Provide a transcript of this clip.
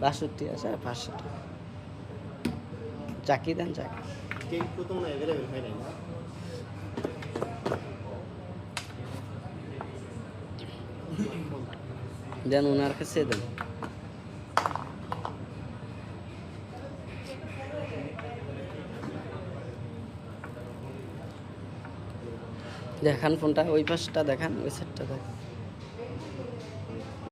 62 আছে 500 টাকা। চাকি দেন চাকি। কেক তো মনে অ্যাভেলেবল হয় না। দেন ওনার কাছে দেন। দেখান ফোনটা, ওই পাশটা দেখান, ওই সাইডটা দেখান।